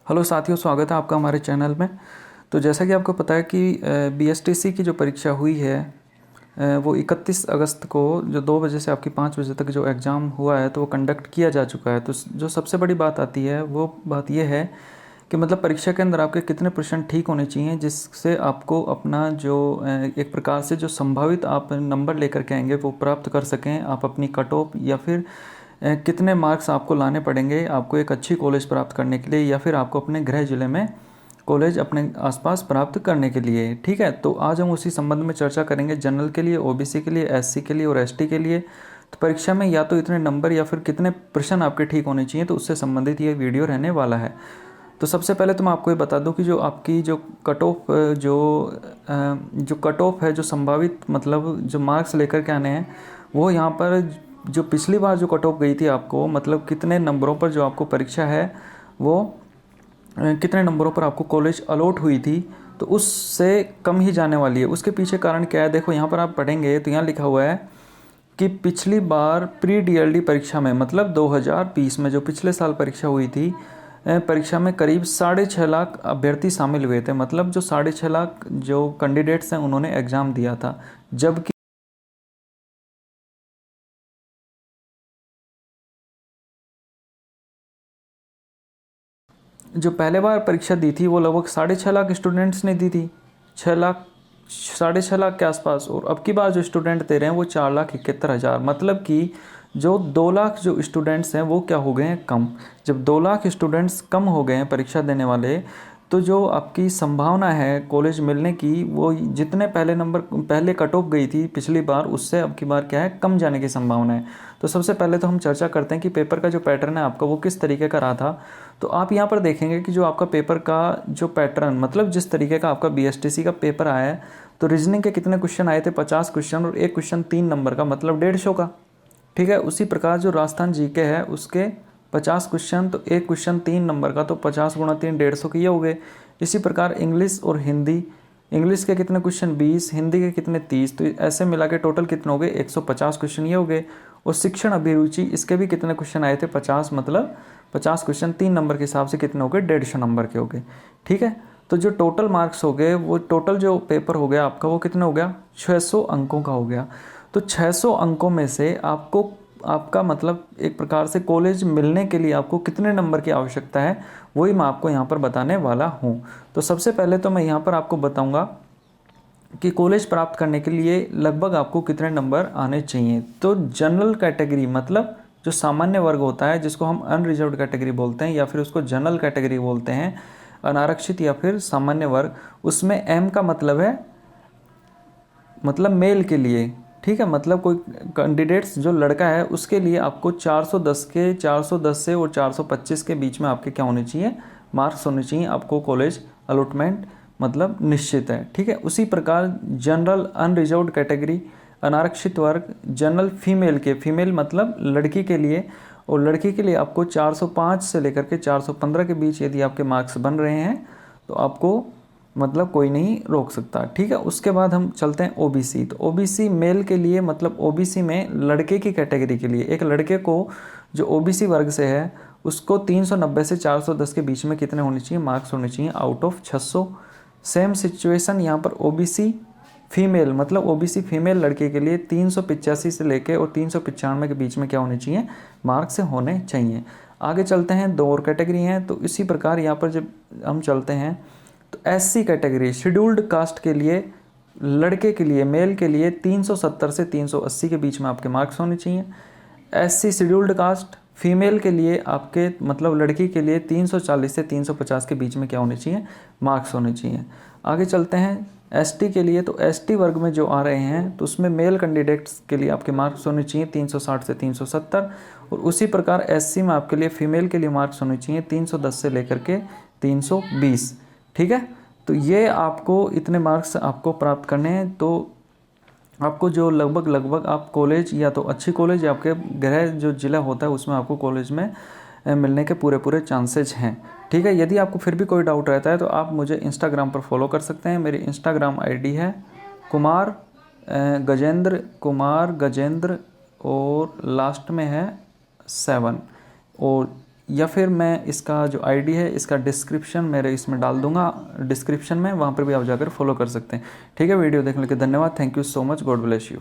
Hello साथियों, स्वागत है आपका हमारे चैनल में। तो जैसा कि आपको पता है कि बीएसटीसी की जो परीक्षा हुई है वो 31 अगस्त को जो 2 बजे से आपकी 5 बजे तक जो एग्ज़ाम हुआ है तो वो कंडक्ट किया जा चुका है। तो जो सबसे बड़ी बात आती है वो बात ये है कि मतलब परीक्षा के अंदर आपके कितने % ठीक होने चाहिए, जिससे आपको अपना जो एक प्रकार से जो संभावित आप नंबर लेकर के आएंगे वो प्राप्त कर सकें। आप अपनी कट ऑफ या फिर कितने मार्क्स आपको लाने पड़ेंगे आपको एक अच्छी कॉलेज प्राप्त करने के लिए, या फिर आपको अपने गृह जिले में कॉलेज अपने आसपास प्राप्त करने के लिए। ठीक है, तो आज हम उसी संबंध में चर्चा करेंगे। जनरल के लिए, ओबीसी के लिए, एससी के लिए और एसटी के लिए तो परीक्षा में या तो इतने नंबर या फिर कितने प्रश्न आपके ठीक होने चाहिए, तो उससे संबंधित ये वीडियो रहने वाला है। तो सबसे पहले तो मैं आपको ये बता दूं कि जो आपकी जो कट ऑफ जो कट ऑफ है, जो संभावित मतलब जो मार्क्स लेकर के आने हैं, वो यहाँ पर जो पिछली बार जो कट ऑफ गई थी आपको, मतलब कितने नंबरों पर जो आपको परीक्षा है वो कितने नंबरों पर आपको कॉलेज अलॉट हुई थी, तो उससे कम ही जाने वाली है। उसके पीछे कारण क्या है, देखो यहाँ पर आप पढ़ेंगे तो यहाँ लिखा हुआ है कि पिछली बार प्री डीएलडी परीक्षा में, मतलब 2020 में जो पिछले साल परीक्षा हुई थी, परीक्षा में करीब 6.5 लाख अभ्यर्थी शामिल हुए थे। मतलब जो 6.5 लाख जो कैंडिडेट्स हैं उन्होंने एग्ज़ाम दिया था, जबकि जो पहले बार परीक्षा दी थी वो लगभग 6.5 लाख स्टूडेंट्स ने दी थी, 6 लाख 6.5 लाख के आसपास। और अब की बार जो स्टूडेंट दे रहे हैं वो 4,71,000। मतलब कि जो 2 लाख जो स्टूडेंट्स हैं वो क्या हो गए हैं, कम। जब 2 लाख स्टूडेंट्स कम हो गए हैं परीक्षा देने वाले, तो जो आपकी संभावना है कॉलेज मिलने की, वो जितने पहले कट ऑफ गई थी पिछली बार, उससे अब की बार क्या है, कम जाने की संभावना है। तो सबसे पहले तो हम चर्चा करते हैं कि पेपर का जो पैटर्न है आपका वो किस तरीके का रहा था। तो आप यहाँ पर देखेंगे कि जो आपका पेपर का जो पैटर्न, मतलब जिस तरीके का आपका बीएसटीसी का पेपर आया है, तो रीजनिंग के कितने क्वेश्चन आए थे, 50 क्वेश्चन, और एक क्वेश्चन 3 नंबर का, मतलब 150 का। ठीक है, उसी प्रकार जो राजस्थान जीके है उसके 50 क्वेश्चन, तो एक क्वेश्चन 3 नंबर का, तो 50 गुणा 3 150 के ये हो गए। इसी प्रकार इंग्लिश और हिंदी, इंग्लिश के कितने क्वेश्चन 20, हिंदी के कितने 30, तो ऐसे मिला के टोटल कितने हो गए, 150 क्वेश्चन ये हो गए। और शिक्षण अभिरुचि, इसके भी कितने क्वेश्चन आए थे, 50, मतलब 50 क्वेश्चन 3 नंबर के हिसाब से कितने हो गए, 150 नंबर के हो गए। ठीक है, तो जो टोटल मार्क्स हो गए, वो टोटल जो पेपर हो गया आपका वो कितना हो गया, 600 अंकों का हो गया। तो 600 अंकों में से आपको आपका मतलब एक प्रकार से कॉलेज मिलने के लिए आपको कितने नंबर की आवश्यकता है, वही मैं आपको यहाँ पर बताने वाला हूँ। तो सबसे पहले तो मैं यहाँ पर आपको बताऊँगा कि कॉलेज प्राप्त करने के लिए लगभग आपको कितने नंबर आने चाहिए। तो जनरल कैटेगरी, मतलब जो सामान्य वर्ग होता है, जिसको हम अनरिजर्व्ड कैटेगरी बोलते हैं या फिर उसको जनरल कैटेगरी बोलते हैं, अनारक्षित या फिर सामान्य वर्ग, उसमें एम का मतलब है मतलब मेल के लिए। ठीक है, मतलब कोई कैंडिडेट्स जो लड़का है उसके लिए आपको 410 से और 425 के बीच में आपके क्या होने चाहिए, मार्क्स होने चाहिए, आपको कॉलेज अलॉटमेंट मतलब निश्चित है। ठीक है, उसी प्रकार जनरल अनरिजर्व्ड कैटेगरी, अनारक्षित वर्ग, जनरल फीमेल के, फीमेल मतलब लड़की के लिए, और लड़की के लिए आपको 405 से लेकर के 415 के बीच यदि आपके मार्क्स बन रहे हैं तो आपको मतलब कोई नहीं रोक सकता। ठीक है, उसके बाद हम चलते हैं ओबीसी। तो ओबीसी मेल के लिए, मतलब ओबीसी में लड़के की कैटेगरी के लिए, एक लड़के को जो ओबीसी वर्ग से है उसको 390 से 410 के बीच में कितने होने चाहिए, मार्क्स होने चाहिए आउट ऑफ 600। सेम सिचुएशन यहाँ पर ओबीसी फीमेल, मतलब ओबीसी फीमेल लड़के के लिए 385 से लेके और 395 के बीच में क्या होने चाहिए, मार्क्स होने चाहिए। आगे चलते हैं, 2 और कैटेगरी हैं। तो इसी प्रकार यहाँ पर जब हम चलते हैं तो एससी कैटेगरी, शेड्यूल्ड कास्ट के लिए, लड़के के लिए, मेल के लिए 370 से 380 के बीच में आपके मार्क्स होने चाहिए। एससी शेड्यूल्ड कास्ट फीमेल के लिए आपके मतलब लड़की के लिए 340 से 350 के बीच में क्या होने चाहिए, मार्क्स होने चाहिए। आगे चलते हैं एसटी के लिए। तो एसटी वर्ग में जो आ रहे हैं तो उसमें मेल कैंडिडेट्स के लिए आपके मार्क्स होने चाहिए 360 से 370, और उसी प्रकार एससी में आपके लिए फीमेल के लिए मार्क्स होने चाहिए 310 से लेकर के 320। ठीक है, तो ये आपको इतने मार्क्स आपको प्राप्त करने हैं। तो आपको जो लगभग आप कॉलेज या तो अच्छी कॉलेज या आपके गृह जो ज़िला होता है उसमें आपको कॉलेज में मिलने के पूरे कुछ हैं। ठीक है, यदि आपको फिर भी कोई डाउट रहता है तो आप मुझे इंस्टाग्राम पर फॉलो कर सकते हैं। मेरी इंस्टाग्राम आईडी है कुमार गजेंद्र और लास्ट में है 7, और या फिर मैं इसका जो आईडी है इसका डिस्क्रिप्शन मेरे इसमें डाल दूंगा डिस्क्रिप्शन में, वहाँ पर भी आप जाकर फॉलो कर सकते हैं। ठीक है, वीडियो देखने के लिए धन्यवाद। Thank you so much. God bless you.